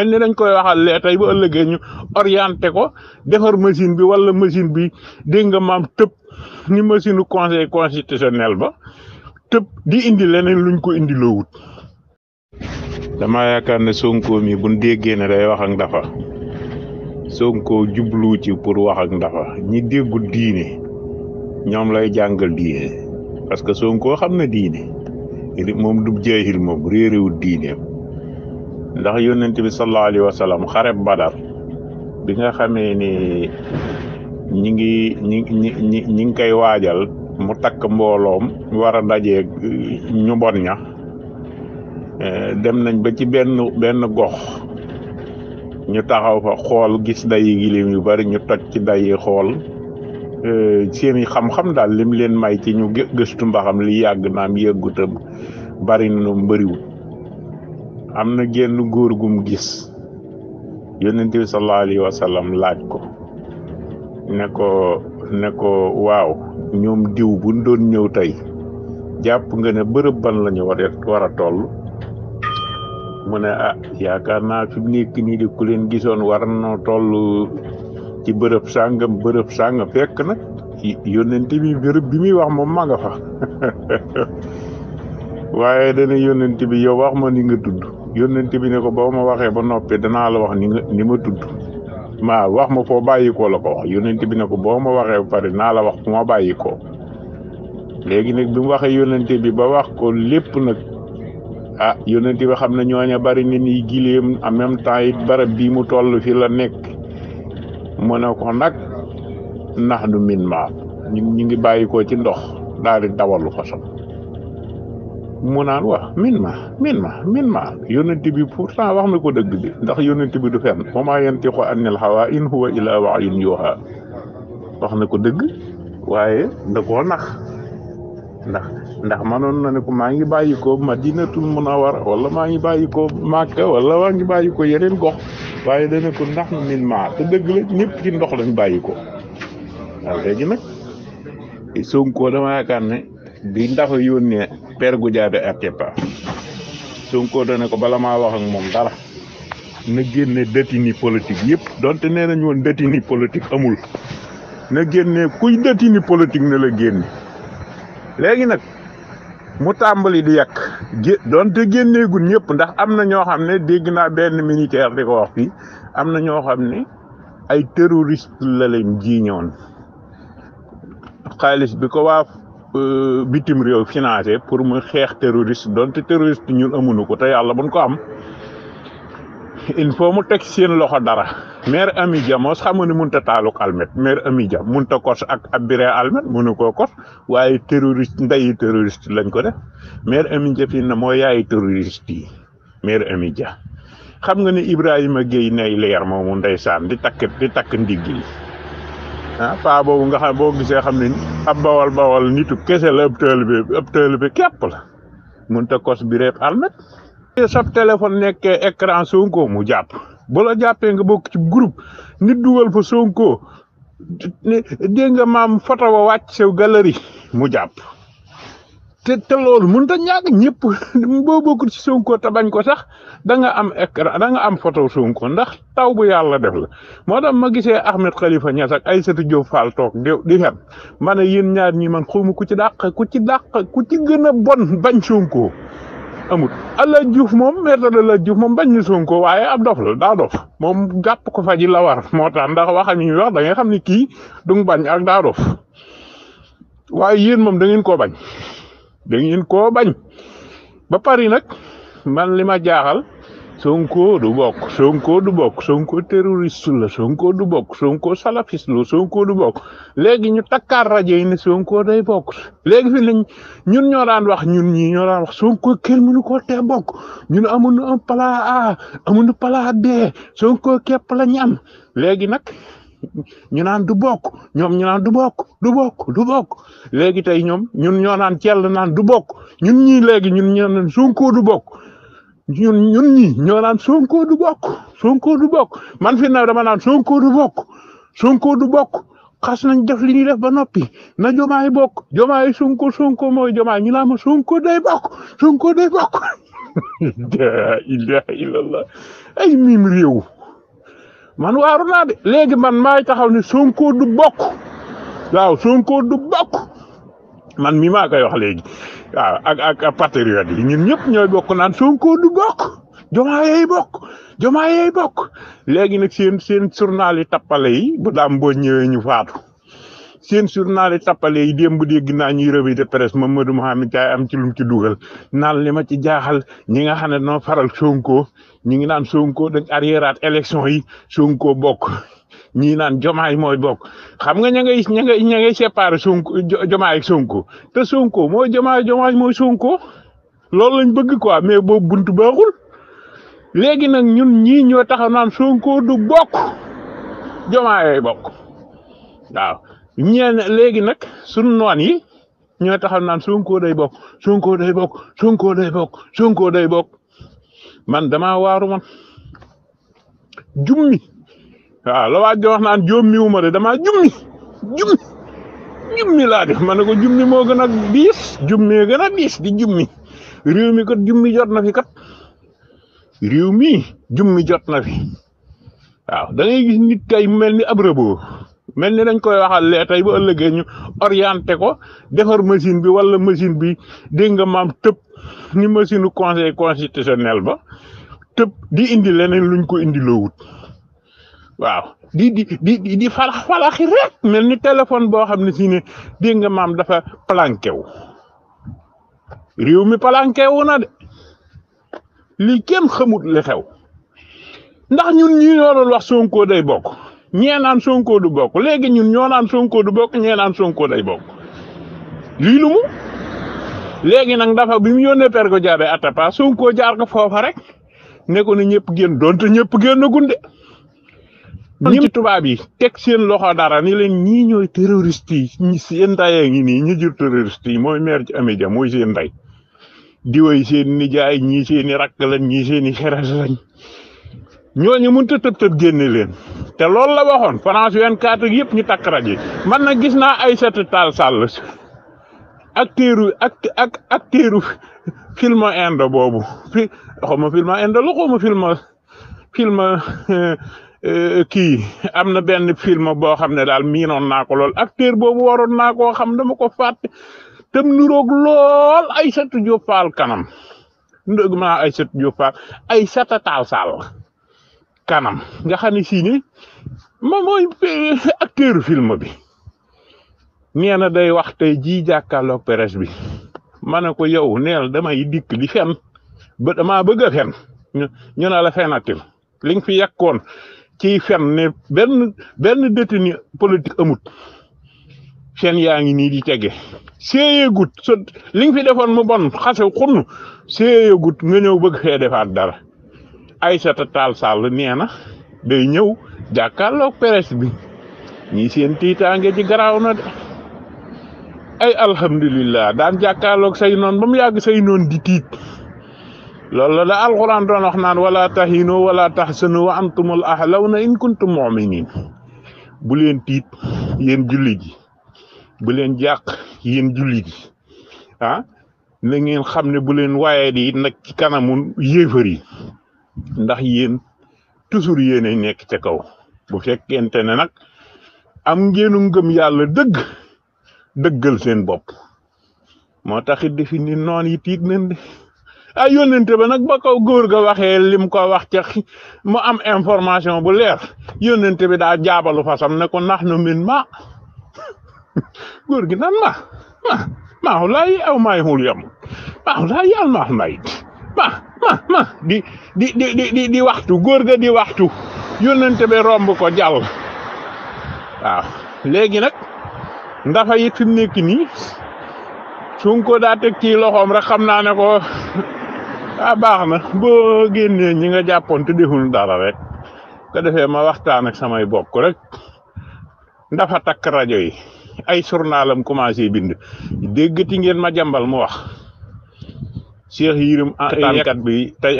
ni dañ koy waxal lee tey bu ëllëgee ñu orienté ko defar machine bi wala machine bi dégg nga maam tëb ni machine conseil constitutionnel ba tëb di indi leneen luñ ko indi loowut dama yaakaar ne Sonko mi buñ déggee ne day wax ak ndafa Sonko jublu ci pour wax ak ndafa ñi déggu diine ñoom lay jàngal diine parce que Sonko xam na diine moom du jeexil moom réeréwul diineem ndax yonent bi sallallahu alayhi wa sallam xareb Badar bi nga xamee ni ñi ngi koy waajal mu takk mbooloom war a dajeeg ñu bon ña dem nañ ba ci benn gox ñu taxaw fa xool gis dayi gilim yu bari ñu toj ci dayi xool seeni xam-xam daal lim leen may ci ñu gëstu mbaxam li yàgg naam yëggutam bari na noonu bëriwul am na genn góor gum gis yonent bi sallallahu alayhi wa sallam laaj ko ne ko waaw ñoom diw buñ doon ñëw tey jàpp nga ne bërëb ban lañu war a toll mu ne yaakaar naa fi mu nekk nii di ku leen gisoon war na toll ci bërëb sàngam fekk nag yonent bi bërëb bi muy wax moom ma nga fa waaye dana yonent bi yow wax ma ni nga tudd yonent bi ne ko boo ma waxee ba noppee danaa la wax ni ma tudd wax ma foo bàyyi ko la ko wax yonent bi ne ko boo ma waxee ba pare naa la wax fu ma bàyyi ko léegi nag bi mu waxee yonent bi ba wax ko lépp nag yonent bi xam ne ñooña bari na ni gileem en même temps it barab bii mu toll fi la nekk mu ne ko nag nax nu min ma ñu ngi bàyyi ko ci ndox daal di dawalu façon mu naan wax min ma yonent bi pourtant wax na ko dëgg bi ndax yonent bi du fenn wa maa yantiqu anil hawaa in huwa illaa wahyun yuuhaa wax na ko dëgg waaye da koo nax ndax manoon na ne ko maa ngi bàyyi ko Madinatul Munawwara wala maa ngi bàyyi ko Makka wala maa ngi bàyyi ko yeneen gox waaye dana ko ndax min ma te dëgg la ñëpp ci ndox lañ bàyyi ko waaw léegi nag Sonko dama yaakaar ne bi ndax yónnee Père Goudiaby Atepa Sonko dana ko bala maa wax ak moom dara na génne détenu politique yëpp donte nee nañ woon détenu politique amul na génne kuy détenu politique ne la génne léegi nag mu tàmbali di yàq donte génneegul ñëpp ndax am na ñoo xam ne dégg naa benn militaire di ko wax fii am na ñoo xam ne ay terroriste la leen jiiñoon xaalis bi ko waa bitim réew financé pour mu xeex terroriste donte terroriste ñun amuñu ko te yàlla buñ ko am il faut mu teg seen loxo dara maire Amy Dia mos xam nga ne mënut a taaluk almet maire Amy Dia mënut a kos ak abiré almet mënu koo kos waaye terroriste ndeyi terroriste lañ ko def maire Amy Dia fii na moo yaayi terroriste yi maire Amy Dia xam nga ne Ibrahima Gueye nay leer moomu ndeysaan di takk ndigg yi paa boobu nga xam boo gisee xam ne ab bawal nitu kese la ëpp tël bi képp la mënut a kos bi reep almet sab téléphone nekkee écran Sonko mu jàpp bu la jàppee nga bokk ci groupe nit dugal fa Sonko dégg nga maam photo ba wàcc sew galerie mu jàpp te loolu mënut a ñàkk ñëpp boo bokkul ci Sonko te bañ ko sax da nga am écran da nga am photo Sonko ndax taw bu yàlla def la moo tax ma gisee Ahmed Khalifa Niass ak Aïssatou Diop Fall toog di fen ma ne yéen ñaar ñi man xawma ku ci gën a bon bañ Sonko amut Allah Diouf moom maître Allah Diouf moom bañ ñu Sonko waaye ab dof la daa dof moom jàpp ko faji la war moo tax ndax waxam yi wax da ngay xam ni kii du bañ ak daa dof waaye yéen moom da ngeen koo bañ ba pare nag man li ma jaaxal Sonko du bokk Sonko terroriste la Sonko du bokk Sonko salafiste la Sonko du bokk léegi ñu takkaar rajo yi ne Sonko day bokk léegi fi nañ ñun ñoo daan wax Sonko kenn mënu ko tee bokk ñun amuñu un plan A amuñu plan B Sonko képp la ñu am léegi nag ñu naan du bokk ñoom ñu naan du bokk léegi tey ñun ñoo naan cell naan du bokk ñun ñii léegi ñun ñoo naan Sonko du bokk ñun ñii ñoo naan Sonko du bokk man fi na dama naan Sonko du bokk xas nañ def li ñuy def ba noppi na Jomaay bokk Jomaay Sonko mooy Jomaay ñu naan ma Sonko day bokk la ilaha illallah ay mim réew man waaru naa de léegi man maay taxaw ne Sonko du bokk waaw Sonko du bokk man mi maa koy wax léegi waaw ak patriote yi ñun ñëpp ñooy bokk naan Sonko du bokk Diomaye bokk léegi nag seen journal yi tappale yi bu daam boo ñëwee ñu faatu seen journal yi tappale yi démb dégg naa ñuy revue de presse Mamadou Mouhamed Ndiaye am ci lum ci dugal naan li ma ci jaaxal ñi nga xam ne noo faral Sonko ñi ngi naan Sonko dañ arriéraat élection yi Sonko bokk ñii naan Diomaye mooy bokk xam nga ña ngay séparé Sonko Diomaye ak Sonko te Sonko mooy Diomaye mooy Sonko loolu lañ bëgg quoi mais boobu buntu baaxul léegi nag ñun ñii ñoo taxaw naan Sonko du bokk Diomaye bokk waaw ñeen léegi nag sunu noon yi ñoo taxaw naan Sonko day bokk Sonko day bokk Sonko day bokk Sonko day bokk man damaa waaru man jummi waaw la waa ji wax naan jommiwuma de damaa jummi laa def ma ne ko jummi moo gën a diis jummi gën a diis di jummi réew mi kat jummi jot na fi kat réew mi jummi jot na fi waaw da ngay gis nit kay mel ni ab rëboo mel ni dañ koy waxal lee tey ba ëllëgee ñu orienté ko defar machine bi wala machine bi dégg nga maam tëb ni machine u conseil constitutionnel ba tëb di indi leneen luñ ko indi loowut waaw di falaxi rek mel ni téléphone boo xam ne si ne dégg nga maam dafa planqué wu réew mi planqué wu na de lii kenn xamut li xew ndax ñun ñi ñoo doon wax Sonko day bokk ñee naan Sonko du bokk léegi ñun ñoo naan Sonko du bokk ñee naan Sonko day bokk lii lu mu léegi nag dafa bi mu yónnee per ko jaaree Atepa Sonko jaar ko foofa rek ne ko ni ñëpp génn donte ñëpp génn gunde ñi ci tubaab yi teg seen loxo dara ni leen ñii ñooy terroriste yi seen ndayee ngi nii ñi jur terroriste yi mooy maire ci Amédia mooy seen nday diwoy seen nijaay ñii seeni rakk lañ ñii seeni xeres lañ ñooñu mënut a tëb génne leen te loolu la waxoon France 24 yëpp ñu takk rajo man nag gis naa Aïssata Tall Sall acteuru film indo boobu xawma film indo la xawma film kii am na benn film boo xam ne daal miinoon naa ko lool acteur boobu waroon naa koo xam dama ko fàtte tam nuroog lool Aïssata Diop Fall kanam ndëgg ma Aïssata Diop Fall Aïssata Tall Sall kanam nga xam ne si ni ma mooy acteur film bi nee na day wax tey jii jàkkaarloog presse bi ma ne ko yow neel damay dikk di fen ba damaa bëgg a fen ñu ne la fenatil li nga fi yàkkoon ci fen ne benn détenu politique amut fen yaa ngi nii di tege séyeegut so li nga fi defoon mu bon xase xunn séyeegut nga ñëw bëgg fee defaat dara Aïssata Tall Sall nee na day ñëw jàkkaarloog presse bi ñii seen tiitaange ci garaaw na de ay alhamdulillah daan jàkkaarloog say noon ba mu yàgg say noon di tiit loolu la alxuraan doon wax naan wala tahinu wala tahsanu wa antumul ahlawna in kuntum mu'minin bu leen tiit yéen jullit yi bu leen jàq yéen jullit yi ah na ngeen xam ne bu leen waaye di nag ci kanamu yéefar yi ndax yéen toujours yéenay nekk ca kaw bu fekkente ne nag am ngeenu ngëm yàlla dëggal seen bopp moo taxit defi ni noon yi tiit nañ de ay yónnente ba nag ba kaw góor ga waxee lim ko wax ca mu am information bu leer yónnente bi daa jaabalu fasam ne ko nax nu min ma góor gi nan ma lay aw may xul yam lay yàl maax mayit ma di waxtu góor ga di waxtu yónnente bi romb ko jàll waaw léegi nag ndafa it fi mu nekk nii Sonko daa teg ci loxoom rek xam naa ne ko baax na boo génnee ñi nga jàppoon te deful dara rek ko defee ma waxtaan ak samay bokk rek ndafa takk rajo yi ay journalam commencé bind déggati ngeen ma jàmbal mu wax Cheikh Yérim kat bi tey